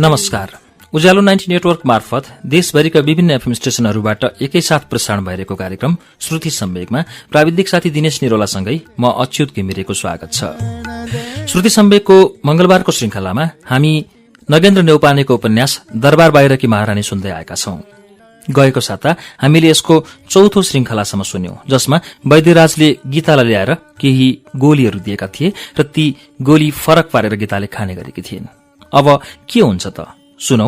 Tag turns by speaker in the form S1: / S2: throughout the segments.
S1: नमस्कार। उज्यालो 90 नेटवर्क मार्फत देशभरिका विभिन्न एफएम स्टेशनहरूबाट एकैसाथ प्रसारण भइरहेको कार्यक्रम श्रुति सम्वेकमा प्राविधिक साथी दिनेश निरोलासँगै म अच्युत घिमिरेको स्वागत छ। श्रुति सम्वेकको मंगलबारको श्रृंखलामा हामी नगेन्द्र नेउपानेको उपन्यास दरबार बाहिरकी महारानी सुन्दै आएका छौं। गएको साता हामीले यसको चौथो श्रृंखलासम्म सुन्यौं, जसमा वैद्यराजले गीतालाई ल्याएर केही गोलीहरू दिएका थिए र ती गोली फरक पारेर गीताले खाने गरेकी थिइन्। अब के हुन्छ त सुनौ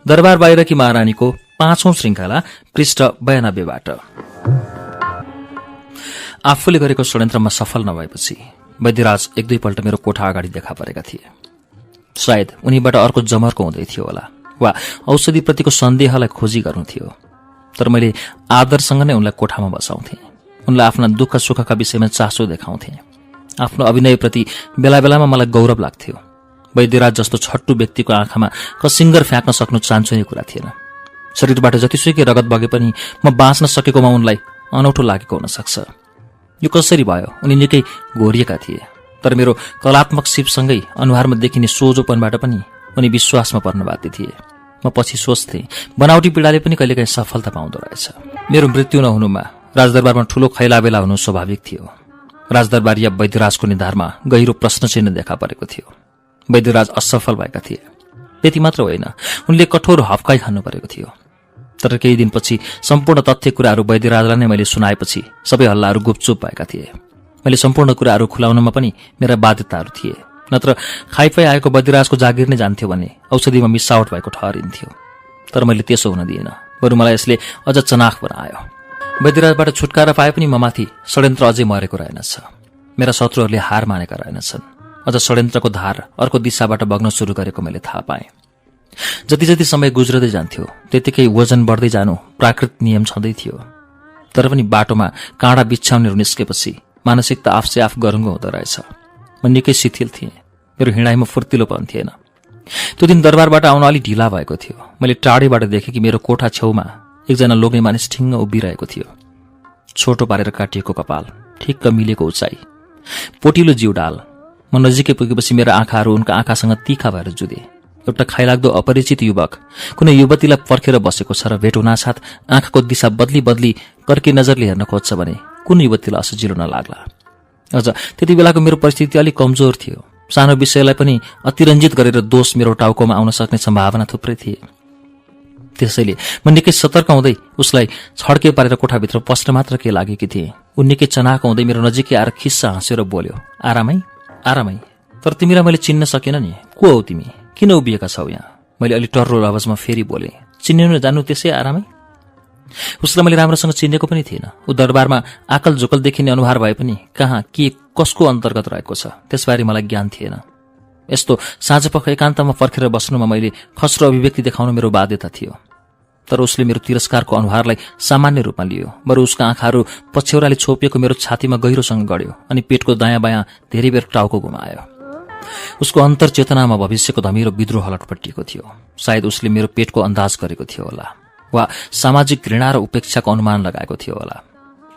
S1: दरबार बाहिरकी महारानीको 5औं श्रृंखला पृष्ठ 92बाट। आफूले गरेको षड्यन्त्रमा सफल नभएपछि वैद्यराज एक दुईपल्ट मेरो कोठा अगाडि देखा परेका थिए। सायद उनीबाट अर्को जमर्को हुँदै थियो होला वा औषधिप्रतिको सन्देहलाई खोजी गर्नु थियो। तर मैले आदरसँग नै उनलाई कोठामा बसाउँथे। उनलाई आफ्ना दुःख सुखका विषयमा चासो देखाउँथे। आफ्नो अभिनयप्रति बेला बेलामा मलाई गौरव लाग्थ्यो। वैद्यराज जस्तो छट्टु व्यक्तिको आँखामा कसिङ्गर फ्याँक्न सक्नु चान्चुने कुरा थिएन। शरीरबाट जतिसुकै रगत बगे पनि म बाँच्न सकेकोमा उनलाई अनौठो लागेको हुन सक्छ। यो कसरी भयो? उनी निकै घोरिएका थिए, तर मेरो कलात्मक सिपसँगै अनुहारमा देखिने सोझोपनबाट पनि उनी विश्वासमा पर्न बाध्य थिए। म पछि सोच्थे, बनावटी पीडाले पनि कहिलेकाहीँ सफलता पाउँदो रहेछ। मेरो मृत्यु नहुनुमा राजदरबारमा ठूलो खैलाबेला हुनु स्वाभाविक थियो। राजदरबारिया वैद्यराजको निधारमा गहिरो प्रश्न चिन्ह देखा परेको थियो। वैद्यराज असफल भएका थिए, त्यति मात्र होइन, उनले कठोर हप्काई खानु परेको थियो। तर केही दिनपछि सम्पूर्ण तथ्य कुराहरू वैद्यराजलाई नै मैले सुनाएपछि सबै हल्लाहरू गुपचुप भएका थिए। मैले सम्पूर्ण कुराहरू खुलाउनमा पनि मेरा बाध्यताहरू थिए, नत्र खाइपाइ आएको वैद्यराजको जागिर नै जान्थ्यो भने औषधिमा मिसावट भएको ठहरिन्थ्यो। तर मैले त्यसो हुन दिएन, बरु मलाई यसले अझ चनाख बनायो। वैद्यराजबाट छुटकारा पाए पनि ममाथि षड्यन्त्र अझै मरेको रहेनछ। मेरा शत्रुहरूले हार मानेका रहेनछन्। अझ षड्यन्त्रको धार अर्को दिशाबाट बग्न सुरु गरेको मैले थाहा पाएँ। जति जति समय गुज्रदै जान्थ्यो त्यतिकै वजन बढ्दै जानु प्राकृत नियम छँदै थियो। तर पनि बाटोमा काँडा बिछ्याउनेहरू निस्केपछि मानसिकता आफसे आफ गरुङ्गो हुँदो रहेछ। म निकै शिथिल थिएँ, मेरो हिँडाइमा फुर्तिलोपन थिएन। त्यो दिन दरबारबाट आउन अलि ढिला भएको थियो। मैले टाढैबाट देखेँ कि मेरो कोठा छेउमा एकजना लोग्ने मानिस ठिङ्ग उभिरहेको थियो। छोटो पारेर काटिएको कपाल, ठिक्क मिलेको उचाइ, पोटिलो जिउडाल। म नजिकै पुगेपछि मेरा आँखाहरू उनका आँखासँग तीखा भएर जुधे। एउटा खाइलाग्दो अपरिचित युवक कुनै युवतीलाई पर्खेर बसेको छ र भेट हुनासाथ आँखाको दिशा बदली बदली कर्के नजरले हेर्न खोज्छ भने कुन युवतीलाई असजिलो नलाग्ला। अझ त्यति बेलाको मेरो परिस्थिति अलिक कमजोर थियो। सानो विषयलाई पनि अतिरञ्जित गरेर दोष मेरो टाउकोमा आउन सक्ने सम्भावना थुप्रै थिए। त्यसैले म निकै सतर्क हुँदै उसलाई छड्के पारेर कोठाभित्र पस्न मात्र के लागेकी थिएँ। ऊ निकै चनाको हुँदै मेरो नजिकै आएर खिस्सा हाँसेर बोल्यो, आरामै आरामै। तर तिमीलाई मैले चिन्न सकेन नि, को हौ तिमी? किन उभिएका छौ यहाँ? मैले अलि टर्रो आवाजमा फेरि बोलेँ, चिन्नु जान्नु त्यसै आरामै? उसलाई मैले राम्रोसँग चिनेको पनि थिएन। ऊ दरबारमा आकल झोकल देखिने अनुहार भए पनि कहाँ के कसको अन्तर्गत रहेको छ त्यसबारे मलाई ज्ञान थिएन। यस्तो साँझपख एकान्तमा पर्खेर बस्नुमा मैले खस्रो अभिव्यक्ति देखाउनु मेरो बाध्यता थियो। तर उसले मेरो तिरस्कारको अनुहारलाई सामान्य रूपमा लियो। बरु उसका आँखाहरू पछ्यौराले छोपिएको मेरो छातीमा गहिरोसँग गढ्यो अनि पेटको दायाँ बायाँ धेरै बेर टाउको घुमायो। उसको अन्तर्चेतनामा भविष्यको धमिलो विद्रोह लटपटिएको थियो। सायद उसले मेरो पेटको अन्दाज गरेको थियो होला वा सामाजिक घृणा र उपेक्षाको अनुमान लगाएको थियो होला।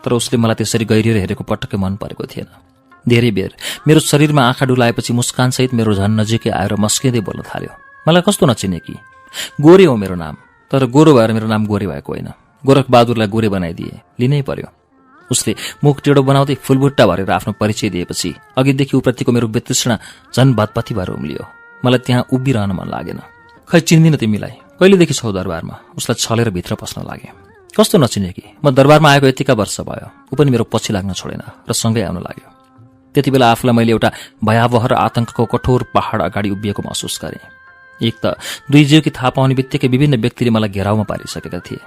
S1: तर उसले मलाई त्यसरी गहिरिएर हेरेको पटक्कै मन परेको थिएन। धेरै बेर मेरो शरीरमा आँखा डुलाएपछि मुस्कानसहित मेरो झन् नजिकै आएर मस्किँदै बोल्न थाल्यो। मलाई कस्तो नचिने कि? गोरे हो मेरो नाम, तर गोरो भएर मेरो नाम गोरे भएको होइन। गोरख बहादुरलाई गोरे बनाइदिए, लिनै पर्यो। उसले मुख टेढो बनाउँदै फुलबुट्टा भरेर आफ्नो परिचय दिएपछि अघिदेखि उप्रतिको मेरो वितृष्णा झन् भतपति भएर उम्लियो। मलाई त्यहाँ उभिरहन मन लागेन। खै चिन्दिन तिमीलाई, कहिलेदेखि छौ दरबारमा? उसलाई छलेर भित्र पस्न लागे। कस्तो नचिने कि? म दरबारमा आएको यतिका वर्ष भयो। ऊ पनि मेरो पछि लाग्न छोडेन र सँगै आउन लाग्यो। त्यति बेला आफूलाई मैले एउटा भयावह र आतंकको कठोर पहाड अगाडि उभिएको महसुस गरेँ। एक त दुई जीवकी थाहा पाउने बित्तिकै विभिन्न व्यक्तिले मलाई घेराउमा पारिसकेका थिए।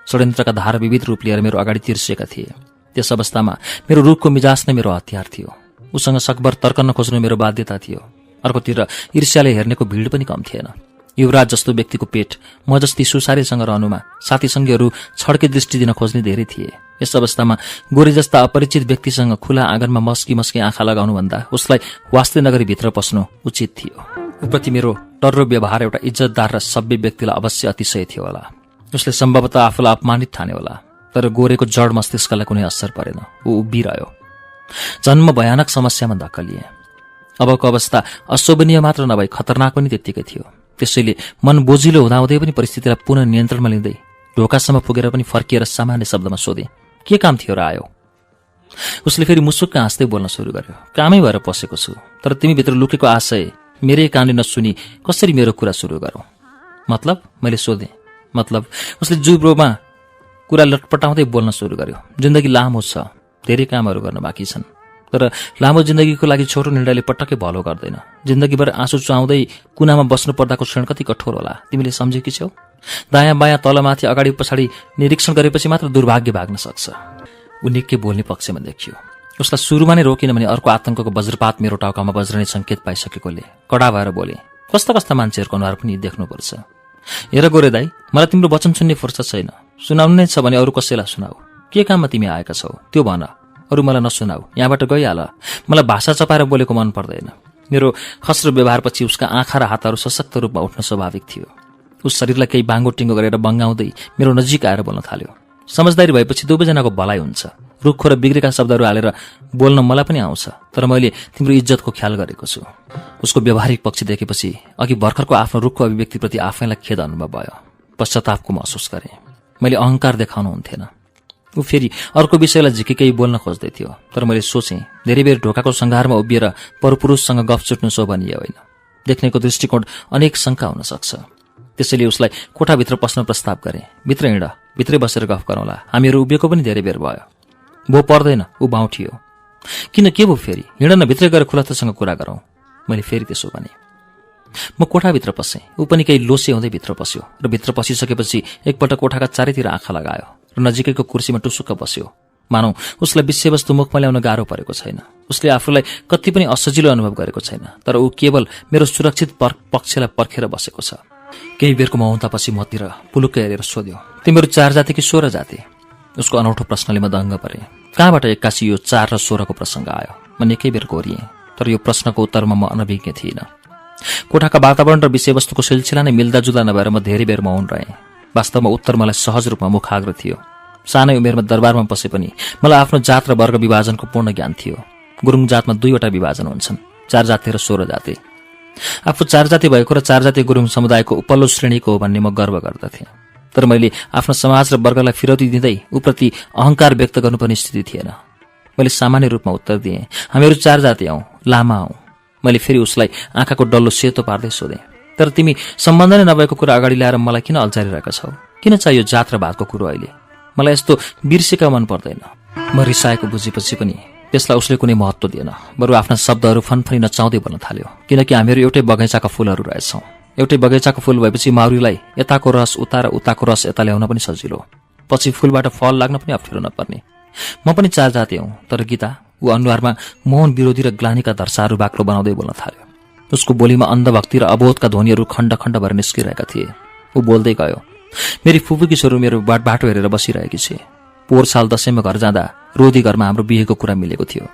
S1: षड्यन्त्रका धार विविध रूप लिएर मेरो अगाडि तिर्सिएका थिए। त्यस अवस्थामा मेरो रुखको मिजाज नै मेरो हतियार थियो। उसँग सकभर तर्कन खोज्नु मेरो बाध्यता थियो। अर्कोतिर ईर्ष्याले हेर्नेको भिड पनि कम थिएन। युवराज जस्तो व्यक्तिको पेट म जस्ती सुसारेसँग रहनुमा साथीसङ्गीहरू छड्के दृष्टि दिन खोज्ने धेरै थिए। यस अवस्थामा गोरे जस्ता अपरिचित व्यक्तिसँग खुला आँगनमा मस्की मस्की आँखा लगाउनुभन्दा उसलाई वास्ते नगरी भित्र पस्नु उचित थियो। उप्रति मेरो टर्रो व्यवहार एउटा इज्जतदार र सभ्य व्यक्तिलाई अवश्य अतिशय थियो होला। उसले सम्भवतः आफूलाई अपमानित ठाने होला। तर गोरेको जड मस्तिष्कलाई कुनै असर परेन। ऊ उभिरह्यो। जन्म भयानक समस्यामा धक्का लिए। अबको अवस्था अशोभनीय मात्र नभई खतरनाक पनि त्यत्तिकै थियो। त्यसैले मन बोजिलो हुँदाहुँदै पनि परिस्थितिलाई पुनः नियन्त्रणमा लिँदै ढोकासम्म पुगेर पनि फर्किएर सामान्य शब्दमा सोधे, के काम थियो र आयो? उसले फेरि मुसुक्क हाँस्दै बोल्न सुरु गर्यो, कामै भएर पसेको छु, तर तिमीभित्र लुकेको आशय मेरै कानले नसुनी कसरी मेरो कुरा सुरु गरौं? मतलब? मैले सोधेँ। मतलब? उसले जुब्रोमा कुरा लटपटाउँदै बोल्न सुरु गर्यो। जिन्दगी लामो छ, धेरै कामहरू गर्न बाँकी छन्, तर लामो जिन्दगीको लागि छोटो निर्णयले पटक्कै भलो गर्दैन। जिन्दगीभर आँसु चुहाउँदै कुनामा बस्नु पर्दाको क्षण कति कठोर होला, तिमीले सम्झेकी छौ? दायाँ बायाँ तलमाथि अगाडि पछाडि निरीक्षण गरेपछि मात्र दुर्भाग्य भाग्न सक्छ। ऊ निकै बोल्ने पक्षमा देखियो। उसलाई सुरुमा नै रोकिन भने अर्को आतंकको वज्रपात मेरो टाउकामा बज्रने संकेत पाइसकेकोले कडा भएर बोले, कस्ता कस्ता मान्छेहरूको अनुहार पनि देख्नुपर्छ। हेर गोरे दाई, मलाई तिम्रो वचन सुन्ने फुर्सद छैन। सुनाउनु नै छ भने अरू कसैलाई सुनाऊ। के काममा तिमी आएका छौ त्यो भन, अरू मलाई नसुनाऊ। यहाँबाट गइहाल। मलाई भाषा चपाएर बोलेको मन पर्दैन। मेरो खस्रो व्यवहारपछि उसका आँखा र हातहरू सशक्त रूपमा उठ्न स्वाभाविक थियो। उस शरीरलाई केही बाङ्गो टिङ्गो गरेर बङ्गाउँदै मेरो नजिक आएर बोल्न थाल्यो। समझदारी भएपछि दुवैजनाको भलाइ हुन्छ। रुखो र बिग्रेका शब्दहरू हालेर बोल्न मलाई पनि आउँछ, तर मैले तिम्रो इज्जतको ख्याल गरेको छु। उसको व्यवहारिक पक्ष देखेपछि अघि भर्खरको आफ्नो रुखको अभिव्यक्तिप्रति आफैलाई खेद अनुभव भयो। पश्चातापको महसुस गरेँ। मैले अहंकार देखाउनुहुन्थेन। ऊ फेरि अर्को विषयलाई झिकेकै बोल्न खोज्दै थियो, तर मैले सोचेँ धेरै बेर ढोकाको सङ्घारमा उभिएर परपुरुषसँग गफ छुट्नु शोभनीय होइन। देख्नेको दृष्टिकोण अनेक शङ्का हुन सक्छ। त्यसैले उसलाई कोठाभित्र पस्न प्रस्ताव गरेँ। भित्र हिँड, भित्रै बसेर गफ गरौँला। हामीहरू उभिएको पनि धेरै बेर भयो। भो पर्दैन, ऊ बाउठियो। किन, के भो फेरि? हिँड न, भित्रै गएर खुलस्तसँग कुरा गरौँ। मैले फेरि त्यसो भने। म कोठाभित्र पसेँ। ऊ पनि केही लोसे हुँदै भित्र पस्यो र भित्र पसिसकेपछि एकपल्ट कोठाका चारैतिर आँखा लगायो र नजिकैको कुर्सीमा टुसुक्क बस्यो। मानौ उसलाई विषयवस्तु मुखमा ल्याउन गाह्रो परेको छैन। उसले आफूलाई कति पनि असजिलो अनुभव गरेको छैन, तर ऊ केवल मेरो सुरक्षित पक्षलाई पर्खेर बसेको छ। केही बेरको मौनतापछि मतिर पुलुक्क हेरेर सोध्यो, तिमीहरू 4 जाति कि 16 जाति? उसको अनौठो प्रश्नले म दङ्ग परेँ। कहाँबाट एक्कासी यो 4 र 16 को प्रसङ्ग आयो? म निकै बेर कोरिएँ, तर यो प्रश्नको उत्तरमा म अनभिज्ञ थिइनँ। कोठाका वातावरण र विषयवस्तुको सिलसिला नै मिल्दाजुल्दा नभएर म धेरै बेर मौन रहेँ। वास्तवमा उत्तर मलाई सहज रूपमा मुखाग्र थियो। सानै उमेरमा दरबारमा बसे पनि मलाई आफ्नो जात र वर्ग विभाजनको पूर्ण ज्ञान थियो। गुरुङ जातमा 2वटा विभाजन हुन्छन्, 4 जाति र 16 जाति। आफू 4 जाति भएको र 4 जाति गुरुङ समुदायको उपल्लो श्रेणीको हो भन्ने म गर्व गर्दथेँ, तर मैले आफ्नो समाज र वर्गलाई फिरौती दिँदै उप्रति अहंकार व्यक्त गर्नुपर्ने स्थिति थिएन। मैले सामान्य रूपमा उत्तर दिएँ, हामीहरू 4 जाति हौं, लामा हौं। मैले फेरि उसलाई आँखाको डल्लो सेतो पार्दै सोधेँ, तर तिमी सम्बन्ध नै नभएको कुरा अगाडि ल्याएर मलाई किन अल्झारिरहेका छौ? किन चाहियो जात र भातको कुरो अहिले? मलाई यस्तो बिर्सेका मन पर्दैन। म रिसाएको बुझेपछि पनि त्यसलाई उसले कुनै महत्त्व दिएन, बरु आफ्ना शब्दहरू फनफनी नचाउँदै बोल्न थाल्यो। किनकि हामीहरू एउटै बगैँचाका फूलहरू रहेछौँ। एउटै बगैँचाको फूल भएपछि माउरीलाई यताको रस उता र उताको रस यता ल्याउन पनि सजिलो, पछि फूलबाट फल लाग्न पनि अप्ठ्यारो नपर्ने। म पनि 4 जाति हौं, तर गीता, ऊ अनुहारमा मोहन विरोधी र ग्लानीका धर्साहरू बाक्लो बनाउँदै बोल्न थाल्यो। उसको बोलीमा अन्धभक्ति र अबोधका ध्वनिहरू खण्ड खण्ड भएर निस्किरहेका थिए। ऊ बोल्दै गयो, मेरी फुपूकी छोरो मेरो बाटो हेरेर बसिरहेकी छे। पोहोर साल दशैंमा घर जाँदा रोधी घरमा हाम्रो बिहेको कुरा मिलेको थियो।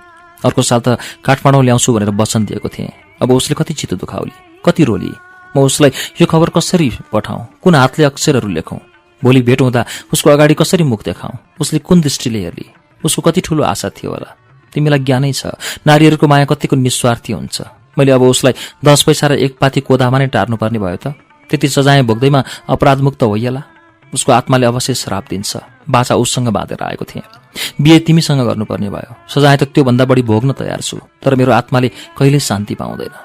S1: अर्को साल त काठमाडौँ ल्याउँछु भनेर वचन दिएको थिएँ। अब उसले कति चित्त दुखाउली, कति रोली। म उसलाई यो खबर कसरी पठाउँ, कुन हातले अक्षरहरू लेखौँ? भोलि भेट हुँदा उसको अगाडि कसरी मुख देखाउँ? उसले कुन दृष्टिले हेर्ली? उसको कति ठूलो आशा थियो होला। तिमीलाई ज्ञानै छ नारीहरूको माया कतिको निस्वार्थी हुन्छ। मैले अब उसलाई 10 पैसा र 1 पाती कोदामा नै टार्नुपर्ने भयो त? त्यति सजाय भोग्दैमा अपराधमुक्त होइएला? उसको आत्माले अवश्य श्राप दिन्छ। बाचा उससँग बाँधेर आएको थिएँ। बिहे तिमीसँग गर्नुपर्ने भयो। सजाय त त्यो भन्दा बढी भोग्न तयार छु, तर मेरो आत्माले कहिल्यै शान्ति पाउँदैन।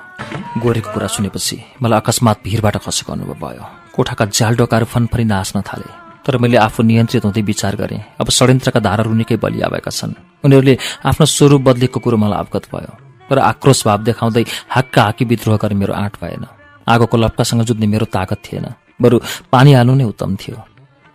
S1: गोरेको कुरा सुनेपछि मलाई अकस्मात भिरबाट खसेको अनुभव भयो। कोठाका झ्यालडोकाहरू फनफनी नाच्न थाले, तर मैले आफू नियन्त्रित हुँदै विचार गरेँ, अब षड्यन्त्रका धाराहरू निकै बलिया भएका छन्। उनीहरूले आफ्नो स्वरूप बदलेको कुरो मलाई अवगत भयो, तर आक्रोश भाव देखाउँदै हाक्का हाकी विद्रोह गर्ने मेरो आँट भएन। आगोको लप्कासँग जुझ्ने मेरो ताकत थिएन, बरु पानी हाल्नु नै उत्तम थियो।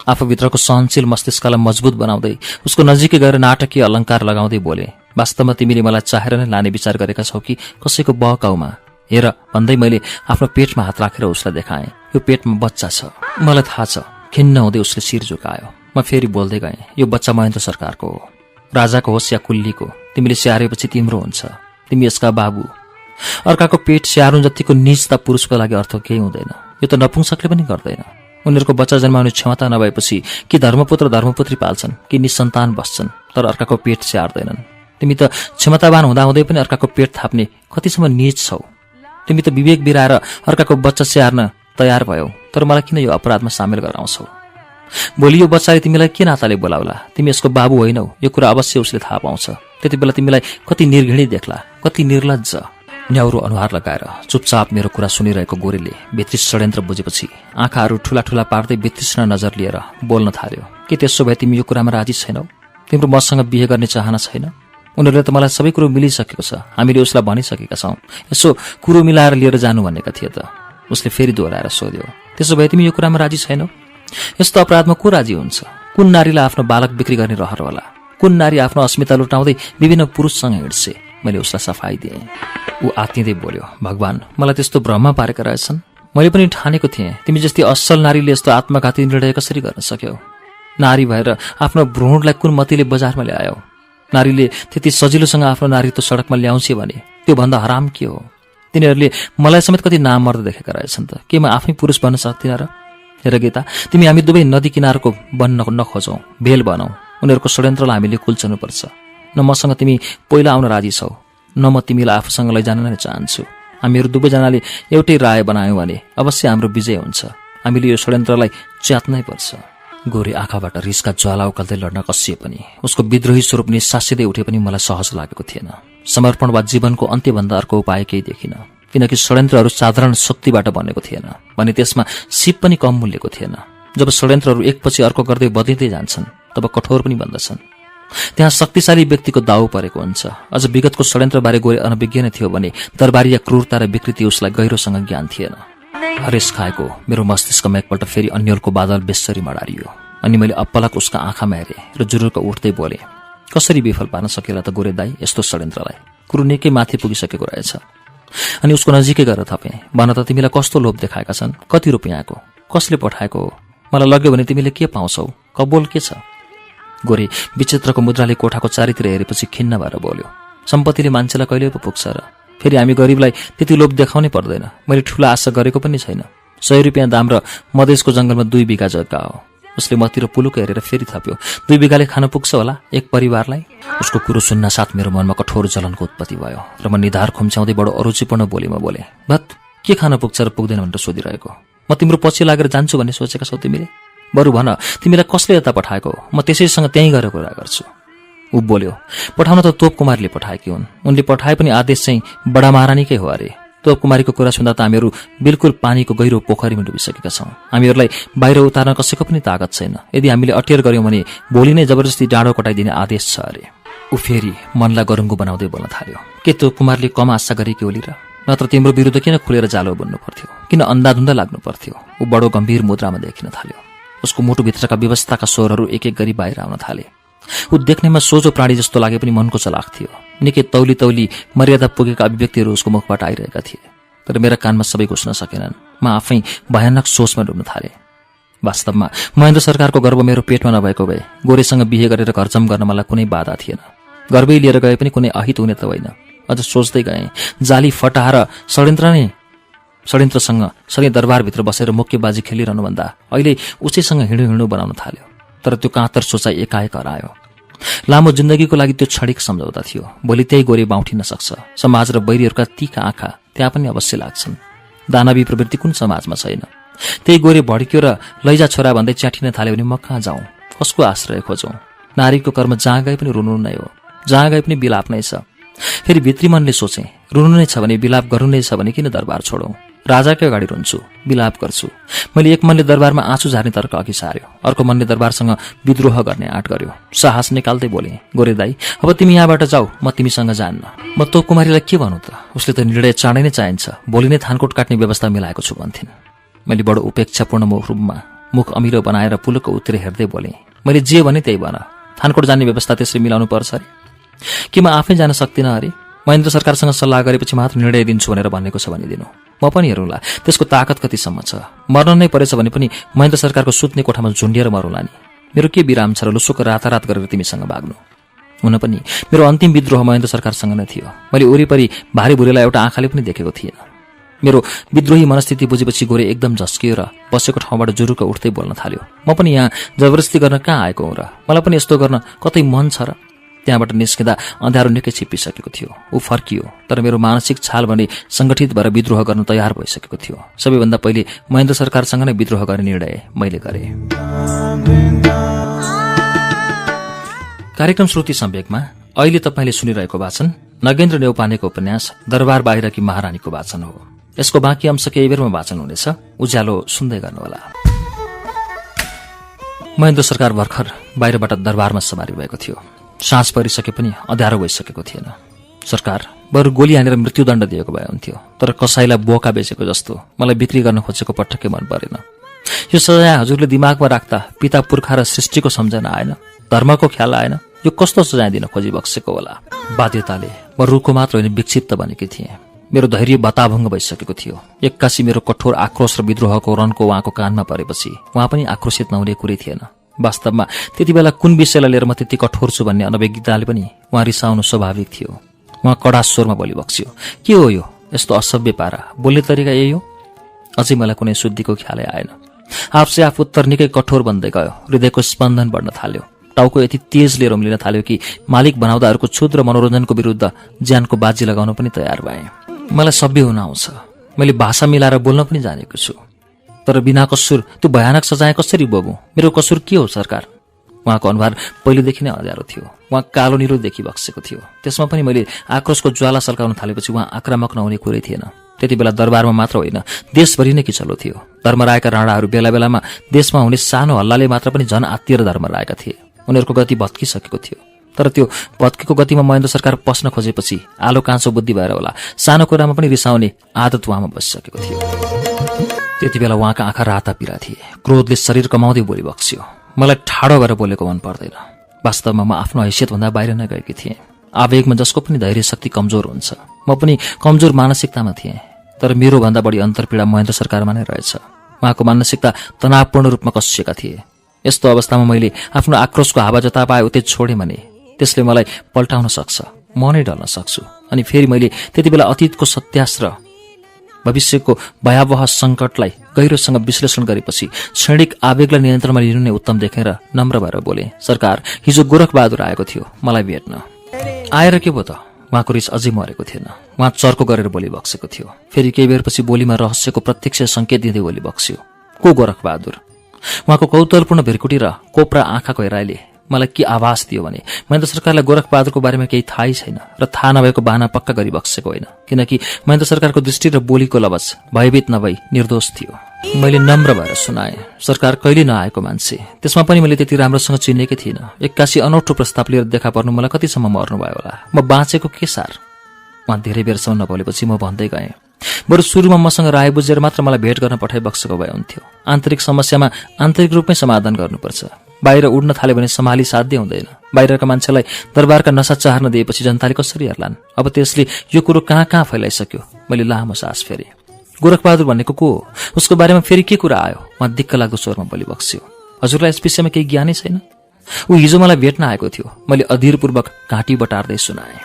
S1: आफूभित्रको सहनशील मस्तिष्कलाई मजबुत बनाउँदै उसको नजिकै गएर नाटकीय अलङ्कार लगाउँदै बोले, वास्तवमा तिमीले मलाई चाहेर नै लाने विचार गरेका छौ कि कसैको बहकाउमा? हेर भन्दै मैले आफ्नो पेटमा हात राखेर उसलाई देखाएँ, यो पेटमा बच्चा छ। मलाई थाहा छ। खिन्न हुँदै उसले शिर झुकायो। म फेरि बोल्दै गएँ, यो बच्चा महेन्द्र सरकारको हो, राजाको होस् या कुल्लीको। तिमीले स्याहारेपछि तिम्रो हुन्छ, तिमी यसका बाबु। अर्काको पेट स्याहार्नु जतिको निजता पुरुषको लागि अर्थ केही हुँदैन। यो त नपुंसकले पनि गर्दैन। उनीहरूको बच्चा जन्माउने क्षमता नभएपछि कि धर्मपुत्र धर्मपुत्री पाल्छन् कि निसन्तान बस्छन्, तर अर्काको पेट स्याहार्दैनन्। तिमी त क्षमतावान हुँदाहुँदै पनि अर्काको पेट थाप्ने कतिसम्म निज छौ? तिमी त विवेक बिराएर अर्काको बच्चा स्याहार्न तयार भयौ, तर मलाई किन यो अपराधमा सामेल गराउँछौ? भोलि यो बच्चाले तिमीलाई के नाताले बोलाउला? तिमी यसको बाबु होइनौ, यो कुरा अवश्य उसले थाहा पाउँछ। त्यति बेला तिमीलाई कति निर्घृणी देख्ला, कति निर्लज्ज। न्याउरो अनुहार लगाएर चुपचाप मेरो कुरा सुनिरहेको गोरेले भित्री षड्यन्त्र बुझेपछि आँखाहरू ठूला ठूला पार्दै वितृष्ण नजर लिएर बोल्न थाल्यो। के त्यसो भए तिमी यो कुरामा राजी छैनौ? तिम्रो मसँग बिहे गर्ने चाहना छैन? उनीहरूले त मलाई सबै कुरो मिलिसकेको छ, हामीले उसलाई भनिसकेका छौं, यसो कुरो मिलाएर लिएर जानु भनेका थिए त। उसले फेरि दोहोऱ्याएर सोध्यो, त्यसो भए तिमी यो कुरामा राजी छैनौ? यस्तो अपराधमा को राजी हुन्छ? कुन नारीलाई आफ्नो बालक बिक्री गर्ने रहर होला? कुन नारी आफ्नो अस्मिता लुटाउँदै विभिन्न पुरुषसँग हिँड्छे? मैले उसलाई सफाई दिएँ। ऊ आत्तिँदै बोल्यो, भगवान, मलाई त्यस्तो भ्रममा पारेका रहेछन्। मैले पनि ठानेको थिएँ तिमी जस्ती असल नारीले यस्तो आत्मघाती निर्णय कसरी गर्न सक्यौ? नारी भएर आफ्नो भ्रूणलाई कुन मतिले बजारमा ल्यायौ? नारीले त्यति सजिलोसँग आफ्नो नारीत्व सडकमा ल्याउँछ भने त्यो भन्दा हराम के हो? तिनीहरूले मलाई समेत कति नामर्द देखेका रहेछन् त। के म आफै पुरुष बन्न सक्दिनँ र? हेर गीता, तिमी हामी दुवै नदी किनारको बन्न नखोजौं, भेल बनाऊ। उनीहरूको षड्यन्त्रलाई हामीले कुल्चनुपर्छ। न मसँग तिमी पहिला आउन राजी छौ, न म तिमीलाई आफूसँग लैजान नै चाहन्छु। हामीहरू दुवैजनाले एउटै राय बनायौँ भने अवश्य हाम्रो विजय हुन्छ। हामीले यो षड्यन्त्रलाई च्यात्नै पर्छ। गोरे आँखाबाट रिसका ज्वाला उकाल्दै लड्न कसिए पनि उसको विद्रोही स्वरूप निसासिँदै उठे पनि मलाई सहज लागेको थिएन। समर्पण वा जीवनको अन्त्यभन्दा अर्को उपाय केही देखिन, किनकि षड्यन्त्रहरू साधारण शक्तिबाट बनेको थिएन भने त्यसमा सिप पनि कम मूल्यको थिएन। जब षड्यन्त्रहरू एकपछि अर्को गर्दै बदलिँदै जान्छन् तब कठोर पनि बन्दछन्। त्यहाँ शक्तिशाली व्यक्तिको दाउ परेको हुन्छ। अझ विगतको षड्यन्त्रबारे गोरे अनभिज्ञ नै थियो भने दरबारीय क्रूरता र विकृति उसलाई गहिरोसँग ज्ञान थिएन। हरेस खाएको मेरो मस्तिष्कमा एकपल्ट फेरि अन्यलको बादल बेसरी मडारियो अनि मैले अप्पलक उसका आँखामा हेरेँ र जुरुक उठ्दै बोले, कसरी विफल पार्न सकेला त गोरे दाई यस्तो षड्यन्त्रलाई? कुरो निकै माथि पुगिसकेको रहेछ। अनि उसको नजिकै गएर थपेँ, भन त तिमीलाई कस्तो लोभ देखाएका छन्? कति रुपियाँको? कसले पठाएको हो? मलाई लग्यो भने तिमीले के पाउँछौ? कबोल के छ? गोरे विचित्रको मुद्राले कोठाको चारैतिर हेरेपछि खिन्न भएर बोल्यो, सम्पत्तिले मान्छेलाई कहिले पो पुग्छ र? फेरि हामी गरिबलाई त्यति लोभ देखाउनै पर्दैन। मैले ठूला आशा गरेको पनि छैन। 100 रुपियाँ दाम र मधेसको जंगलमा 2 बिघा जग्गा हो। उसले मतिर पुलुक हेरेर फेरि थप्यो, 2 बिघाले खान पुग्छ होला एक परिवारलाई? उसको कुरो सुन्न साथ मेरो मनमा कठोर जलनको उत्पत्ति भयो र म निधार खुम्च्याउँदै बडो अरुचिपूर्ण बोलीमा बोले, भत के खान पुग्छ र पुग्दैन भनेर सोधिरहेको? म तिम्रो पछि लागेर जान्छु भन्ने सोचेका छौ तिमीले? बरु भन तिमीलाई कसले यता पठाएको? म त्यसैसँग त्यहीँ गएर कुरा गर्छु। ऊ बोल्यो, पठाउन त तोप कुमारीले पठाएकी हुन्। उनले पठाए पनि आदेश चाहिँ बडा महारानीकै हो अरे। तोप कुमारीको कुरा सुन्दा त हामीहरू बिल्कुल पानीको गहिरो पोखरीमा डुबिसकेका छौं। हामीहरूलाई बाहिर उतार्न कसैको पनि ताकत छैन। यदि हामीले अटेर गर्यौं भने भोलि नै जबरजस्ती डाँडो कटाइदिने आदेश छ अरे। ऊ फेरि मनलाई गरुङ्गो बनाउँदै बोल्न थाल्यो, के तोप कुमारले कम आशा गरेकी होली र? नत्र तिम्रो विरुद्ध किन खुलेर जालो बुन्नु पर्थ्यो? किन अन्धाधुन्दा लाग्नु पर्थ्यो? ऊ बडो गम्भीर मुद्रामा देखिन थाल्यो। उसको मुटुभित्रका व्यवस्थाका स्वरहरू एक एक गरी बाहिर आउन थाले। ऊ देख्नेमा सोझो प्राणी जस्तो लागे पनि मनको चलाक थियो। निकै तौली तौली मर्यादा पुगेका अभिव्यक्तिहरू उसको मुखबाट आइरहेका थिए, तर मेरा कानमा सबै घुस्न सकेनन्। म आफै भयानक सोचमा डुब्न थाले। वास्तवमा महेन्द्र सरकारको गर्व मेरो पेटमा नभएको भए गोरेसँग बिहे गरेर घरजम गर्न मलाई कुनै बाधा थिएन। गर्वै लिएर गए पनि कुनै अहित हुने त होइन। अझ सोच्दै गएँ, जाली फटाएर षड्यन्त्रसँग सँगै दरबारभित्र बसेर मुक्केबाजी खेलिरहनुभन्दा अहिले उसैसँग हिँडु बनाउन थाल्यो। तर त्यो काँतर सोचाइ एकाएक हरायो। लामो जिन्दगीको लागि त्यो क्षणिक सम्झौता थियो। भोलि त्यही गोरे बाउठिन सक्छ। समाज र बैरीहरूका तीका आँखा त्यहाँ पनि अवश्य लाग्छन्। दानवी प्रवृत्ति कुन समाजमा छैन? त्यही गोरे भड्कियो र लैजा छोरा भन्दै च्याठिन थाल्यो भने म कहाँ जाउँ? कसको आश्रय खोजौँ? नारीको कर्म जहाँ गए पनि रुनु नै हो, जहाँ गए पनि बिलाप नै छ। फेरि भित्री मनले सोचे, रुनु नै छ भने, बिलाप गर्नु नै छ भने किन दरबार छोडौँ? राजाकै अगाडि रुन्छु, बिलाप गर्छु। मैले एक मनले दरबारमा आँसु झार्ने तर्क अघि सार्यो, अर्को मनले दरबारसँग विद्रोह गर्ने आँट गर्यो। साहस निकाल्दै बोले, गोरे दाई अब तिमी यहाँबाट जाऊ, म तिमीसँग जान्न। म तोप कुमारीलाई के भनौँ त? उसले त निर्णय चाँडै नै चाहिन्छ, भोलि नै थानकोट काट्ने व्यवस्था मिलाएको छु भन्थिन्। मैले बडो उपेक्षापूर्ण रूपमा मुख अमिलो बनाएर पुलुक उत्तिर हेर्दै बोले, मैले जे भने त्यही भन, थानकोट जाने व्यवस्था त्यसरी मिलाउनु पर्छ अरे? कि म आफै जान सक्दिनँ अरे? महेन्द्र सरकारसँग सल्लाह गरेपछि मात्र निर्णय दिन्छु भनेर भनेको छ भनिदिनु। म पनि हेरौँला त्यसको ताकत कतिसम्म छ। मर्न नै परेछ भने पनि महेन्द्र सरकारको सुत्ने कोठामा झुन्डिएर मरौँला नि। मेरो के विराम छ र लुसोको रातारात गरेर तिमीसँग भाग्नु? हुन पनि मेरो अन्तिम विद्रोह महेन्द्र सरकारसँग नै थियो। मैले वरिपरि भारी भुरेलाई एउटा आँखाले पनि देखेको थिएन। मेरो विद्रोही मनस्थिति बुझेपछि गोरे एकदम झस्कियो र बसेको ठाउँबाट जुरुक उठ्दै बोल्न थाल्यो, म पनि यहाँ जबरजस्ती गर्न कहाँ आएको हुँ र? मलाई पनि यस्तो गर्न कतै मन छ र? त्यहाँबाट निस्किँदा अँध्यारो निकै छिप्पिसकेको थियो। ऊ फर्कियो, तर मेरो मानसिक छाल भने संगठित भएर विद्रोह गर्न तयार भइसकेको थियो। सबैभन्दा पहिले महेन्द्र सरकारसँग नै विद्रोह गर्ने निर्णय मैले गरेँ। कार्यक्रम श्रुति सम्वेकमा अहिले तपाईँले सुनिरहेको वाचन नगेन्द्र नेउपानेको उपन्यास दरबार बाहिरकी महारानीको वाचन हो। यसको बाँकी अंश केही बेरमा वाचन हुनेछ। उज्यालो सुन्दै गर्नुहोला। महेन्द्र सरकार भर्खर बाहिरबाट दरबारमा सवारी भएको थियो। साँझ परिसके पनि अँध्यारो भइसकेको थिएन। सरकार बरु गोली हानेर मृत्युदण्ड दिएको भए हुन्थ्यो, तर कसैलाई बोका बेचेको जस्तो मलाई बिक्री गर्न खोजेको पटक्कै मन परेन। यो सजाय हजुरले दिमागमा राख्दा पिता पुर्खा र सृष्टिको सम्झना आएन, धर्मको ख्याल आएन। यो कस्तो सजाय दिन खोजी बक्सेको होला। बाध्यताले म रुखो मात्र होइन विक्षिप्त बनेकी थिएँ। मेरो धैर्य बताभङ्ग भइसकेको थियो। एक्कासी मेरो कठोर आक्रोश र विद्रोहको रनको उहाँको कानमा परेपछि उहाँ पनि आक्रोशित नहुने कुरै थिएन। वास्तवमा त्यति बेला कुन विषयलाई लिएर म त्यति कठोर छु भन्ने अनभिज्ञताले पनि उहाँ रिसाउनु स्वाभाविक थियो। उहाँ कडा स्वरमा बोली बक्स्यो, के हो यो यस्तो असभ्य पारा? बोल्ने तरिका यही हो? अझै मलाई कुनै शुद्धिको ख्यालै आएन। आफसे आफ उत्तर निकै कठोर बन्दै गयो। हृदयको स्पन्दन बढ्न थाल्यो। टाउको यति तेज लिएर उम्लिन थाल्यो कि मालिक बनाउँदाहरूको क्षुद्र मनोरञ्जनको विरुद्ध ज्यानको बाजी लगाउन पनि तयार भए। मलाई सभ्य हुन आउँछ, मैले भाषा मिलाएर बोल्न पनि जानेको छु, तर बिना कसुर त्यो भयानक सजाय कसरी भोगौं? मेरो कसुर के हो सरकार? उहाँको अनुहार पहिलेदेखि नै अँध्यारो थियो। उहाँ कालो निलो देखि बक्सेको थियो। त्यसमा पनि मैले आक्रोशको ज्वाला सल्काउन थालेपछि उहाँ आक्रामक नहुने कुरै थिएन। त्यति बेला दरबारमा मात्र होइन, देशभरि नै किचलो थियो। धर्मरायका राणाहरू बेला बेलामा देशमा हुने सानो हल्लाले मात्र पनि झन आत्तिएर धर्मरायका थिए। उनीहरूको गति भत्किसकेको थियो। तर त्यो भत्केको गतिमा महेन्द्र सरकार पस्न खोजेपछि आलो काँचो बुद्धि भएर होला सानो कुरामा पनि रिसाउने आदत उहाँमा बसिसकेको थियो। त्यति बेला उहाँका आँखा राता पिरा थिए। क्रोधले शरीर कमाउँदै बोली बक्स्यो। मलाई ठाडो भएर बोलेको मन पर्दैन। वास्तवमा म आफ्नो हैसियतभन्दा बाहिर नै गएकी थिएँ। आवेगमा जसको पनि धैर्य शक्ति कमजोर हुन्छ, म पनि कमजोर मानसिकतामा थिएँ। तर मेरो भन्दा बढी अन्तरपीडा महेन्द्र सरकारमा नै रहेछ। उहाँको मानसिकता तनावपूर्ण रूपमा कसिएका थिए। यस्तो अवस्थामा मैले आफ्नो आक्रोशको हावा जता पाए उतै छोडेँ भने त्यसले मलाई पल्टाउन सक्छ, म नै ढल्न सक्छु। अनि फेरि मैले त्यति बेला अतीतको सत्यास र भविष्यको भयावह संकटलाई गहिरोसँग विश्लेषण गरेपछि क्षणिक आवेगलाई नियन्त्रणमा लिनु नै उत्तम देखेर नम्र भएर बोले, सरकार हिजो गोरख बहादुर आएको थियो मलाई भेट्न। आएर के भयो त? उहाँको रिस अझै मरेको थिएन। उहाँ चर्को गरेर बोली बक्सेको थियो। फेरि केही बेरपछि बोलीमा रहस्यको प्रत्यक्ष संकेत दिँदै बोली बक्स्यो, को गोरख बहादुर? उहाँको कौतूहलपूर्ण भिरकुटी र कोप्रा आँखाको हेराइले मलाई के आभास दियो भने महेन्द्र सरकारलाई गोरख बहादुरको बारेमा केही थाहै छैन र थाहा नभएको बहाना पक्का गरी बक्सेको होइन, किनकि महेन्द्र सरकारको दृष्टि र बोलीको लवज भयभीत नभई निर्दोष थियो। मैले नम्र भएर सुनाएँ, सरकार कहिले नआएको मान्छे, त्यसमा पनि मैले त्यति राम्रोसँग चिनेकै थिइनँ। एक्कासी अनौठो प्रस्ताव लिएर देखा पर्नु मलाई कतिसम्म मर्नुभयो होला? म बाँचेको के सार? उहाँ धेरै बेरसम्म नबोलेपछि म भन्दै गएँ, बरु सुरुमा मसँग राय बुझेर मात्र मलाई भेट गर्न पठाइ बक्सेको भए हुन्थ्यो। आन्तरिक समस्यामा आन्तरिक रूपमै समाधान गर्नुपर्छ। बाहिर उड्न थाल्यो भने सम्हाली साध्य हुँदैन। बाहिरका मान्छेलाई दरबारका नशा चाहर्न दिएपछि जनताले कसरी हेर्लान्? अब त्यसले यो कुरो कहाँ कहाँ फैलाइसक्यो। मैले लामो सास फेरेँ। गोरख बहादुर भन्नेको को हो? उसको बारेमा फेरि के कुरा आयो? उहाँ दिक्क लाग्दो स्वरमा बोली बक्स्यो, हजुरलाई यस विषयमा केही ज्ञानै छैन? ऊ हिजो मलाई भेट्न आएको थियो। मैले अधीरपूर्वक घाँटी बटार्दै सुनाएँ,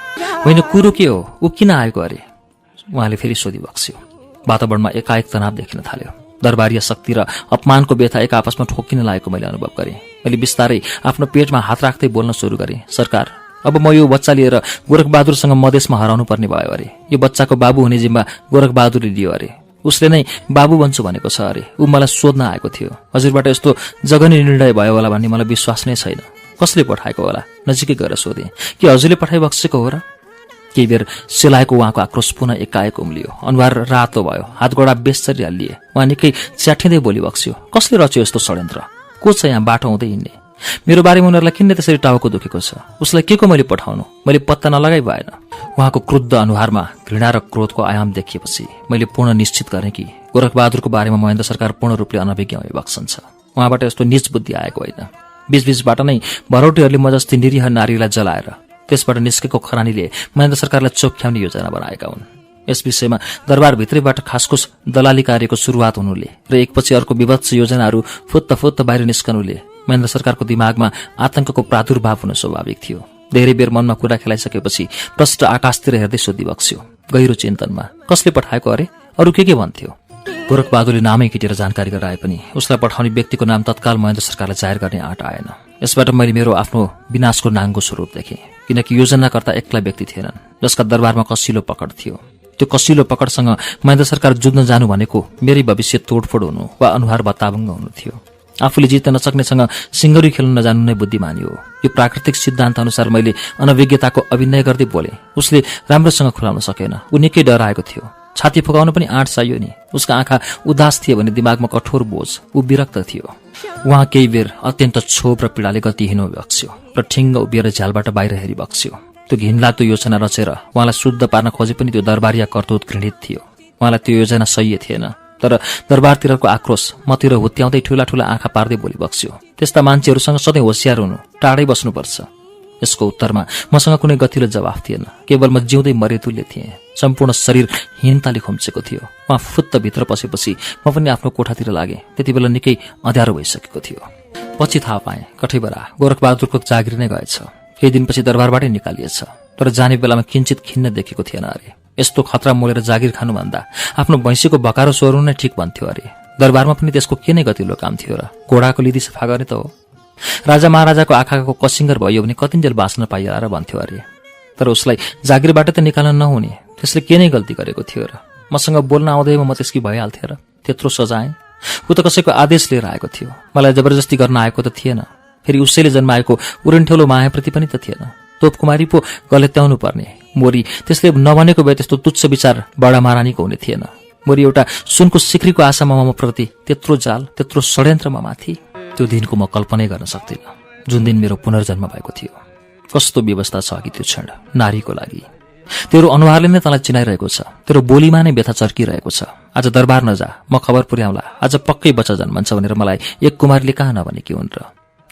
S1: होइन कुरो के हो? ऊ किन आएको अरे? उहाँले फेरि सोधी बक्स्यो। वातावरणमा एकाएक तनाव देखिन थाल्यो। दरबारीय शक्ति र अपमानको व्यथा एक आपसमा ठोकिन लागेको मैले अनुभव गरेँ। मैले बिस्तारै आफ्नो पेटमा हात राख्दै बोल्न सुरु गरेँ, सरकार अब म यो बच्चा लिएर गोरख बहादुरसँग मधेसमा हराउनु पर्ने भयो अरे। यो बच्चाको बाबु हुने जिम्मा गोरख बहादुरले लियो अरे। उसले नै बाबु बन्छु भनेको छ अरे। ऊ मलाई सोध्न आएको थियो, हजुरबाट यस्तो जघन्य निर्णय भयो होला भन्ने मलाई विश्वास नै छैन। कसले पठाएको होला? नजिकै गएर सोधेँ, के हजुरले पठाइबक्सेको हो र? केही बेर सेलाएको उहाँको आक्रोश पुनः एकाएक उम्लियो। अनुहार रातो भयो, हातगोडा बेसरी हल्लिए। उहाँ निकै च्याठिँदै बोली बक्स्यो, कसले रच्यो यस्तो षड्यन्त्र? को छ यहाँ बाटो हुँदै हिँड्ने? मेरो बारेमा उनीहरूलाई किन त्यसरी टाउको दुखेको छ? उसलाई के को मैले पठाउनु? मैले पत्ता नलगाइ भएन। उहाँको क्रुद्ध अनुहारमा घृणा र क्रोधको आयाम देखिएपछि मैले पूर्ण निश्चित गरेँ कि गोरख बहादुरको बारेमा महेन्द्र सरकार पूर्ण रूपले अनभिज्ञ भइबक्सन्छ। उहाँबाट यस्तो नीच बुद्धि आएको होइन। बीचबीचबाट नै भरौटीहरूले म जस्तै निरीह नारीलाई जलाएर त्यसबाट निस्केको खरानीले महेन्द्र सरकारलाई चोख्याउने योजना बनाएका हुन्। यस विषयमा दरबारभित्रैबाट खासखुस दलाली कार्यको सुरुवात हुनुले र एकपछि अर्को विभत्स योजनाहरू फुत्त फुत्त बाहिर निस्कनुले महेन्द्र सरकारको दिमागमा आतंकको प्रादुर्भाव हुन स्वाभाविक थियो। धेरै बेर मनमा कुरा खेलाइसकेपछि प्रष्ट आकाशतिर हेर्दै सोधी बक्स्यो, गहिरो चिन्तनमा, कसले पठाएको अरे? अरू के भन्थ्यो? गोरख बहादुरले नामै किटेर जानकारी गराए पनि उसलाई पठाउने व्यक्तिको नाम तत्काल महेन्द्र सरकारलाई जाहेर गर्ने आँट आएन। यसबाट मैले मेरो आफ्नो विनाशको नाङ्गो स्वरूप देखेँ, किनकि योजनाकर्ता एक्लै व्यक्ति थिएनन् जसका दरबारमा कसिलो पकड थियो। त्यो कसिलो पकडसँग महेन्द्र सरकार जुझ्न जानु भनेको मेरै भविष्य तोडफोड हुनु वा अनुहार भत्ताभङ्ग हुनु थियो। आफूले जित्न नसक्नेसँग सिङ्गरी खेल्न नजानु नै बुद्धिमानी हो। यो प्राकृतिक सिद्धान्त अनुसार मैले अनभिज्ञताको अभिनय गर्दै बोले। उसले राम्रोसँग खुलाउन सकेन। ऊ निकै डराएको थियो। छाती फुकाउन पनि आँट चाहियो नि। उसका आँखा उदास थिए भने दिमागमा कठोर बोझ। ऊ विरक्त थियो। उहाँ केही बेर अत्यन्त क्षोभ र पीडाले गतिहीन बक्स्यो र ठिङ्ग उभिएर झ्यालबाट बाहिर हेरी बक्स्यो। त्यो घिनलाग्दो योजना रचेर उहाँलाई शुद्ध पार्न खोजे पनि त्यो दरबारिया करतुत घृणित थियो। उहाँलाई त्यो योजना सही थिएन। तर दरबारतिरको आक्रोश मतिर हुत्याउँदै ठूला ठूला आँखा पार्दै बोली बक्स्यो। त्यस्ता मान्छेहरूसँग सधैँ होसियार हुनु, टाढै बस्नुपर्छ। यसको उत्तरमा मसँग कुनै गतिलो जवाफ थिएन। केवल म जिउँदै मरेतुल्य थिएँ। सम्पूर्ण शरीर हीनताले खुम्चेको थियो। उहाँ फुत्त भित्र पसेपछि म पनि आफ्नो कोठातिर लागेँ। त्यति बेला निकै अँध्यारो भइसकेको थियो। पछि थाहा पाएँ कठैबरा गोरखबहादुरको जागिर नै गएछ। केही दिनपछि दरबारबाटै निकालिएछ। तर जाने बेलामा किञ्चित खिन्न देखेको थिएन अरे। यस्तो खतरा मोलेर जागिर खानुभन्दा आफ्नो भैँसीको बकारो सोर्नु नै ठिक भन्थ्यो अरे। दरबारमा पनि त्यसको के नै गतिलो काम थियो र? घोडाको लिदी सफा गर्ने त हो। राजा महाराजाको आँखाको कसिङ्गर भयो भने कतिन्जेल बाँच्न पाइएला र भन्थ्यो अरे। तर उसलाई जागिरबाट त निकाल्न नहुने। त्यसले के नै गल्ती गरेको थियो र? मसँग बोल्न आउँदैमा म त्यसकी भइहाल्थेँ र? त्यत्रो सजाएँ। ऊ त कसैको आदेश लिएर आएको थियो। मलाई जबरजस्ती गर्न आएको त थिएन। फेरि उसैले जन्माएको उरन्ठेलो मायाप्रति पनि त थिएन। तोपकुमारी पो गलेत्याउनु पर्ने। मोरी त्यसले नभनेको भए त्यस्तो तुच्छ विचार बडा महारानीको हुने थिएन। मोरी एउटा सुनको सिक्रीको आशामा म प्रति त्यत्रो जाल, त्यत्रो षड्यन्त्रमा माथि। त्यो दिनको म कल्पनै गर्न सक्दिनँ, जुन दिन मेरो पुनर्जन्म भएको थियो। कस्तो व्यवस्था छ अघि त्यो क्षण नारीको लागि। तेरो अनुहारले नै तँलाई चिनाइरहेको छ। तेरो बोलीमा नै व्यथा चर्किरहेको छ। आज दरबार नजा, म खबर पुर्याउँला। आज पक्कै बच्चा जन्मन्छ भनेर मलाई एक कुमारीले कहाँ नभनेकी हुन् र?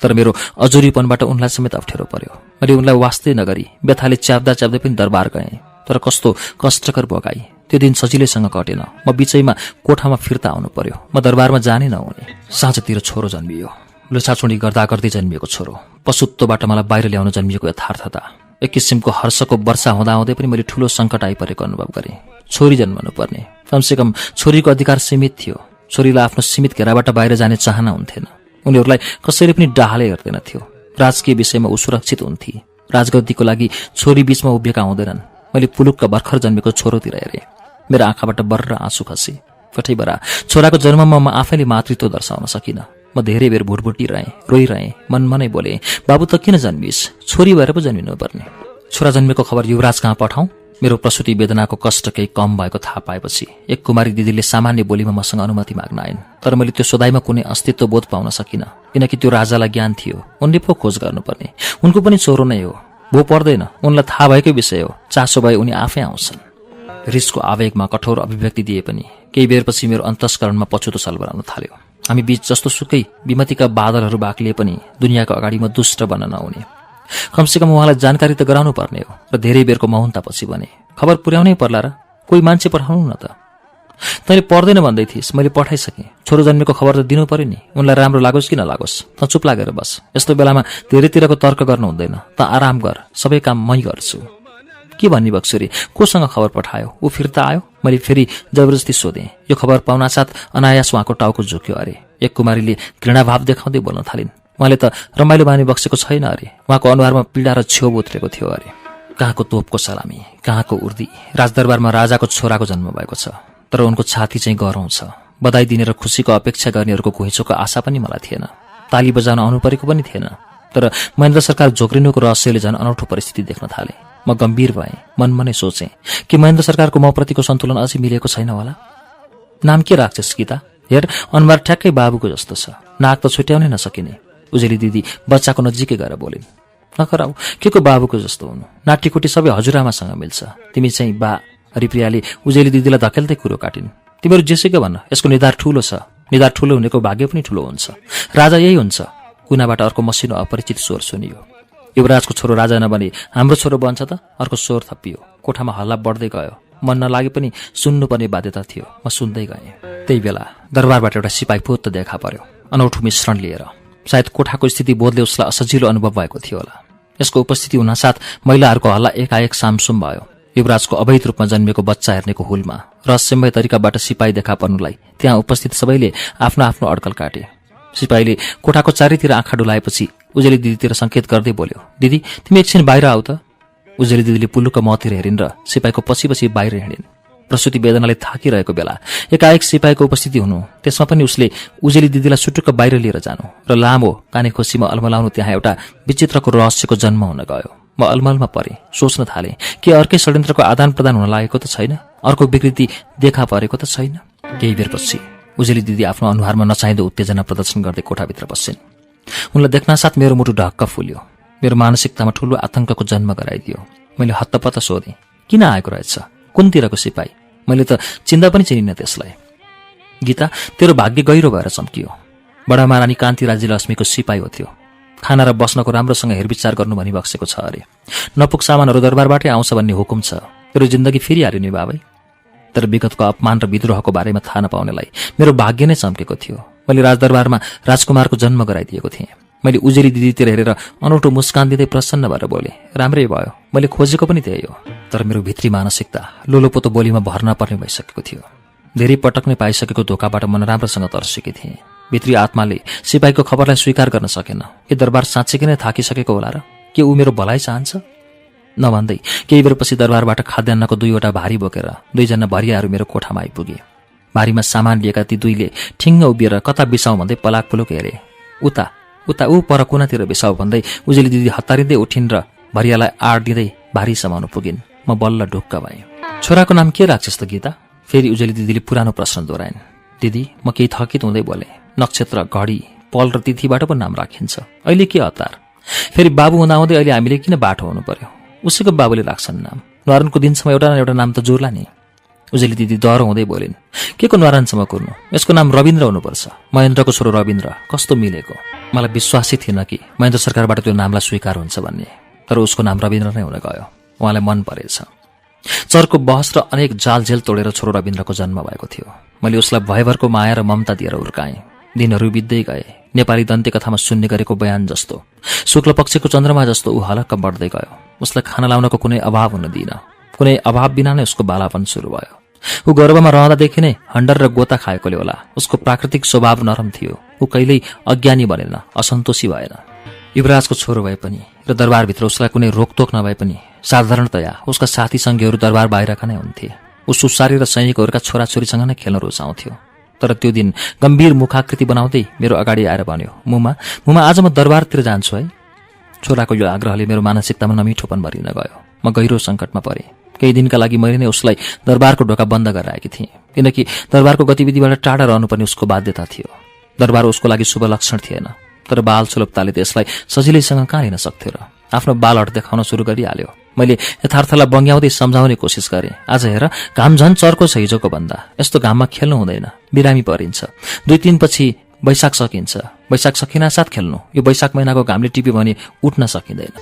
S1: तर मेरो अजुरीपनबाट उनलाई समेत अप्ठ्यारो पर्यो। मैले उनलाई वास्तै नगरी व्यथाले च्याप्दा च्याप्दै पनि दरबार गएँ। तर कस्तो कष्टकर भोगाई। त्यो दिन सजिलैसँग कटेन। म बिचैमा कोठामा फिर्ता आउनु पर्यो। म दरबारमा जानै नहुने। साँझतिर छोरो जन्मियो। लुछाछुँडी गर्दा गर्दै जन्मिएको छोरो। पशुत्वबाट मलाई बाहिर ल्याउन जन्मिएको यथार्थता। एक किसिमको हर्षको वर्षा हुँदाहुँदै पनि मैले ठूलो सङ्कट आइपरेको अनुभव गरेँ। छोरी जन्मनु पर्ने। कमसेकम छोरीको अधिकार सीमित थियो। छोरीलाई आफ्नो सीमित घेराबाट बाहिर जाने चाहना हुन्थेन। उनीहरूलाई कसैले पनि डाहाले हेर्दैनथ्यो। राजकीय विषयमा ऊ सुरक्षित हुन्थे। राजगद्दीको लागि छोरी बीचमा उभिएका हुँदैनन्। मैले पुलुकका भर्खर जन्मेको छोरोतिर हेरेँ। मेरो आँखाबाट बर्र आँसु खसे। कठैबरा छोराको जन्ममा म आफैले मातृत्व दर्शाउन सकिनँ। म धेरै बेर भुटभुटिरहेँ, रोइरहेँ, मनमा नै बोलेँ, बाबु त किन जन्मिस्? छोरी भएर पो जन्मिनु पर्ने। छोरा जन्मेको खबर युवराज कहाँ पठाउँ? मेरो प्रसुति वेदनाको कष्ट केही कम भएको थाहा पाएपछि एक कुमारी दिदीले सामान्य बोलीमा मसँग अनुमति माग्न आइन्। तर मैले त्यो सोधाइमा कुनै अस्तित्व बोध पाउन सकिनँ। किनकि त्यो राजालाई ज्ञान थियो। उनले पो खोज गर्नुपर्ने। उनको पनि छोरो नै हो। भो पर्दैन। उनलाई थाहा भएकै विषय हो। चासो भए उनी आफै आउँछन्। रिसको आवेगमा कठोर अभिव्यक्ति दिए पनि केही बेरपछि मेरो अन्तस्करणमा पछुतो सलबराउन थाल्यो। हामी बीच जस्तो सुकै विमतिका बादलहरू बाक्लिए पनि दुनियाँको अगाडि म दुष्ट बन्न नहुने। कमसेकम उहाँलाई जानकारी त गराउनु पर्ने हो। र धेरै बेरको मौनतापछि भने, खबर पुर्याउनै पर्ला र? कोही मान्छे पठाउनु न त। तैँले पर्दैन भन्दै थिइस्, मैले पठाइसकेँ। छोरो जन्मेको खबर त दिनु पर्यो नि। उनलाई राम्रो लागोस् कि नलागोस्, त चुप लागेर बस। यस्तो बेलामा धेरैतिरको तर्क गर्नु हुँदैन। त आराम गर, सबै काम मै गर्छु। के भन्ने बक्सुरी? कोसँग खबर पठायो? ऊ फिर्ता आयो? मैले फेरि जबरजस्ती सोधेँ। यो खबर पाउनासाथ अनायास उहाँको टाउको झुक्यो अरे। एक कुमारीले घृणाभाव देखाउँदै बोल्न थालिन्। उहाँले त रमाइलो बानी बक्सेको छैन अरे। उहाँको अनुहारमा पीडा र छेउ उत्रेको थियो अरे। कहाँको तोपको सलामी, कहाँको उर्दी। राजदरबारमा राजाको छोराको जन्म भएको छ। तर उनको छाती चाहिँ गरौँ छ। बधाई दिने र खुसीको अपेक्षा गर्नेहरूको घुइँचोको आशा पनि मलाई थिएन। ताली बजाउन आउनु परेको पनि थिएन। तर महेन्द्र सरकार झोक्रिनुको रहस्यले झन् अनौठो परिस्थिति देख्न थाले। म गम्भीर भएँ। मनमा नै सोचेँ कि महेन्द्र सरकारको म प्रतिको सन्तुलन अझै मिलेको छैन होला। नाम के राख्छस् गीता? हेर, अनुहार ठ्याक्कै बाबुको जस्तो छ। नाक त छुट्याउनै नसकिने। उजेली दिदी बच्चाको नजिकै गएर बोलिन्। नखराउ, के को बाबुको जस्तो हुनु? नाटीकुटी सबै हजुरआमासँग मिल्छ। तिमी चाहिँ बा। हरिप्रियाले उजेली दिदीलाई धकेल्दै कुरो काटिन्। तिमीहरू जेसुकै भन्न, यसको निधार ठूलो छ। निधार ठूलो हुनेको भाग्य पनि ठूलो हुन्छ। राजा यही हुन्छ। कुनाबाट अर्को मसिनो अपरिचित स्वर सुनियो। युवराजको छोरो राजा नबने हाम्रो छोरो बन्छ त? अर्को स्वर थपियो। कोठामा हल्ला बढ्दै गयो। मन नलागे पनि सुन्नुपर्ने बाध्यता थियो। म सुन्दै गएँ। त्यही बेला दरबारबाट एउटा सिपाही फुत्त देखा पर्यो, अनौठो मिश्रण लिएर। सायद कोठाको स्थिति बोधले उसलाई असजिलो अनुभव भएको थियो होला। यसको उपस्थिति हुनासाथ महिलाहरूको हल्ला एकाएक सामसुम भयो। युवराजको अवैध रूपमा जन्मेको बच्चा हेर्नेको हुलमा रहस्यमय तरिकाबाट सिपाही देखा पर्नुलाई त्यहाँ उपस्थित सबैले आफ्नो आफ्नो अड्कल काटे। सिपाहीले कोठाको चारैतिर आँखा डुलाएपछि उजेली दिदीतिर संकेत गर्दै बोल्यो, दिदी तिमी एकछिन बाहिर आऊ त। उजेली दिदीले पुल्लुक मतिर हेरिन् र सिपाहीको पछि पछि बाहिर हिँडिन्। प्रसुति वेदनाले थाकिरहेको बेला एकाएक सिपाहीको उपस्थिति हुनु, त्यसमा पनि उसले उजेली दिदीलाई सुटुक्क बाहिर लिएर जानु र लामो काने खोसीमा अलमलाउनु त्यहाँ एउटा विचित्रको रहस्यको जन्म हुन गयो। म अलमलमा परेँ, सोच्न थालेँ कि अर्कै षड्यन्त्रको आदान प्रदान हुन लागेको त छैन, अर्को विकृति देखा परेको त छैन। केही बेरपछि उजेली दिदी आफ्नो अनुहारमा नचाहिँदो उत्तेजना प्रदर्शन गर्दै कोठाभित्र बस्छिन्। उनलाई देख्नासाथ मेरो मुटु ढक्क फुल्यो, मेरो मानसिकतामा ठूलो आतंकको जन्म गराइदियो। मैले हत्तपत्त सोधेँ, किन आएको रहेछ, कुनतिरको सिपाही? मैले त चिन्दा पनि चिनिनँ त्यसलाई। गीता, तेरो भाग्य गहिरो भएर चम्कियो। बडा महारानी कान्ति राज्य लक्ष्मीको सिपाही हो त्यो। खाना र बस्नको राम्रोसँग हेरविचार गर्नु भनिबक्सेको छ अरे। नपुग सामानहरू दरबारबाटै आउँछ भन्ने हुकुम छ। तेरो जिन्दगी फेरिहाल्यो नि बाबै। तर विगतको अपमान र विद्रोहको बारेमा थाहा नपाउनेलाई मेरो भाग्य नै चम्केको थियो। मैले राजदरबारमा राजकुमारको जन्म गराइदिएको थिएँ। मैले उजेली दिदीतिर हेरेर अनौठो मुस्कान दिँदै प्रसन्न भएर बोले, राम्रै भयो, मैले खोजेको पनि त्यही हो। तर मेरो भित्री मानसिकता लोलोपोतो बोलीमा भर्न पर्ने भइसकेको थियो। धेरै पटक नै पाइसकेको धोकाबाट मन राम्रोसँग तर्सेकी थिएँ। भित्री आत्माले सिपाहीको खबरलाई स्वीकार गर्न सकेन। के दरबार साँच्चैकै नै थाकिसकेको होला र? के ऊ मेरो भलाइ चाहन्छ? नभन्दै केही बेरपछि दरबारबाट खाद्यान्नको 2वटा भारी बोकेर 2जना भरियाहरू मेरो कोठामा आइपुगे। भारीमा सामान लिएका ती दुईले ठिङ्ग उभिएर कता बिसाउँ भन्दै पलाक पुलुक हेरे। उता उता ऊ पर कुनातिर बिसाउ भन्दै उजेली दिदी हतारिँदै उठिन् र भरियालाई आड दिँदै भारी समाउनु पुगिन्। म बल्ल ढुक्क भएँ। छोराको नाम के राख्छस् त गीता? फेरि उजेली दिदीले पुरानो प्रश्न दोहोऱ्याइन्। दिदी, म केही थकित हुँदै बोले, नक्षत्र, घडी, पल र तिथिबाट पो नाम राखिन्छ, अहिले के हतार? फेरि बाबु हुँदाहुँदै अहिले हामीले किन बाठो हुनु पर्यो? उसैको बाबुले राख्छन् नाम। न्वारानको दिनसम्म एउटा न एउटा नाम त जोड्ला नि। उजेली दिदी डर हुँदै बोलिन्, के को न्वारानसम्म कुर्नु? यसको नाम रविन्द्र हुनुपर्छ। महेन्द्रको छोरो रविन्द्र, कस्तो मिलेको। मलाई विश्वासै थिएन कि महेन्द्र सरकारबाट त्यो नामलाई स्वीकार हुन्छ भन्ने। तर उसको नाम रविन्द्र नै हुन गयो। उहाँलाई मन परेछ। चरको बहस र अनेक जालझेल तोडेर छोरो रविन्द्रको जन्म भएको थियो। मैले उसलाई भयभरको माया र ममता दिएर हुर्काएँ। दिनहरू बित्दै गए। नेपाली दन्ते कथामा सुन्ने गरेको बयान जस्तो शुक्ल पक्षको चन्द्रमा जस्तो ऊ हलक्क बढ्दै गयो। उसलाई खाना लाउनको कुनै अभाव हुन दिइन। कुनै अभाव बिना नै उसको बालापन सुरु भयो। ऊ गर्भमा रहँदादेखि नै हन्डर र गोता खाएकोले होला उसको प्राकृतिक स्वभाव नरम थियो। ऊ कहिल्यै अज्ञानी बनेन, असन्तोषी भएन। युवराजको छोरो भए पनि र दरबारभित्र उसलाई कुनै रोकतोक नभए पनि साधारणतया उसका साथी सङ्घीयहरू दरबार बाहिरका नै हुन्थे। ऊ सुसारी र सैनिकहरूका छोराछोरीसँग नै खेल्न रुचाउँथ्यो। तर त्यो दिन गम्भीर मुखाकृति बनाउँदै मेरो अगाडि आएर भन्यो, मुमा आज म दरबारतिर जान्छु है। छोराको यो आग्रहले मेरो मानसिकतामा नमिठोपन भरिन गयो। म गहिरो सङ्कटमा परेँ। केही दिनका लागि मैले नै उसलाई दरबारको ढोका बन्द गराएकी थिएँ, किनकि दरबारको गतिविधिबाट टाढा रहनुपर्ने उसको बाध्यता थियो। दरबार उसको लागि शुभ लक्षण थिएन। तर बाल सुलभताले त्यसलाई सजिलैसँग कहाँ लिन सक्थ्यो र? आफ्नो बालहट देखाउन सुरु गरिहाल्यो। मैले यथार्थलाई बङ्ग्याउँदै सम्झाउने कोसिस गरेँ। आज हेर, घाम झन् चर्को छ हिजोको भन्दा। यस्तो घाममा खेल्नु हुँदैन, बिरामी परिन्छ। 2-3 पछि वैशाख सकिन्छ। वैशाख सकिनासाथ खेल्नु। यो वैशाख महिनाको घामले टिप्यो भने उठ्न सकिँदैन।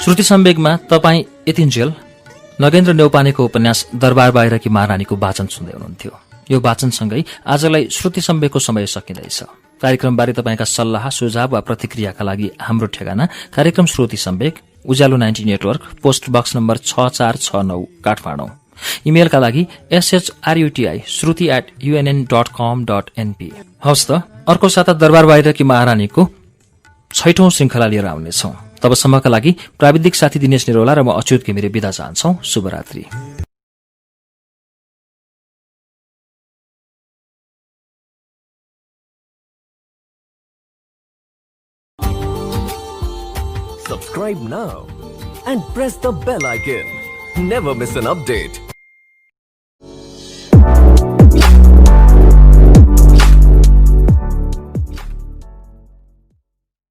S1: श्रुति सम्वेगमा तपाईँ यतिन्जेल नगेन्द्र नेउपानेको उपन्यास दरबार बाहिरकी महारानीको वाचन सुन्दै हुनुहुन्थ्यो। यो वाचनसँगै आजलाई श्रुति सम्वेगको समय सकिँदैछ। कार्यक्रमबारे तपाईँका सल्लाह, सुझाव वा प्रतिक्रियाका लागि हाम्रो ठेगाना कार्यक्रम Shruti Samveg, Ujyaalo 90 network, post box number 6469 Kathmandu. इमेलका लागि shruti@unn.com.np। हवस् त, अर्को साता दरबार बाहिरकी महारानीको 6औं श्रृङ्खला लिएर आउनेछौँ। तबसम्मका लागि प्राविधिक साथी दिनेश निरौला र म अच्युत घिमिरे बिदा चाहन्छौँ। शुभरात्रि।
S2: Subscribe now and press the bell icon. Never miss an update.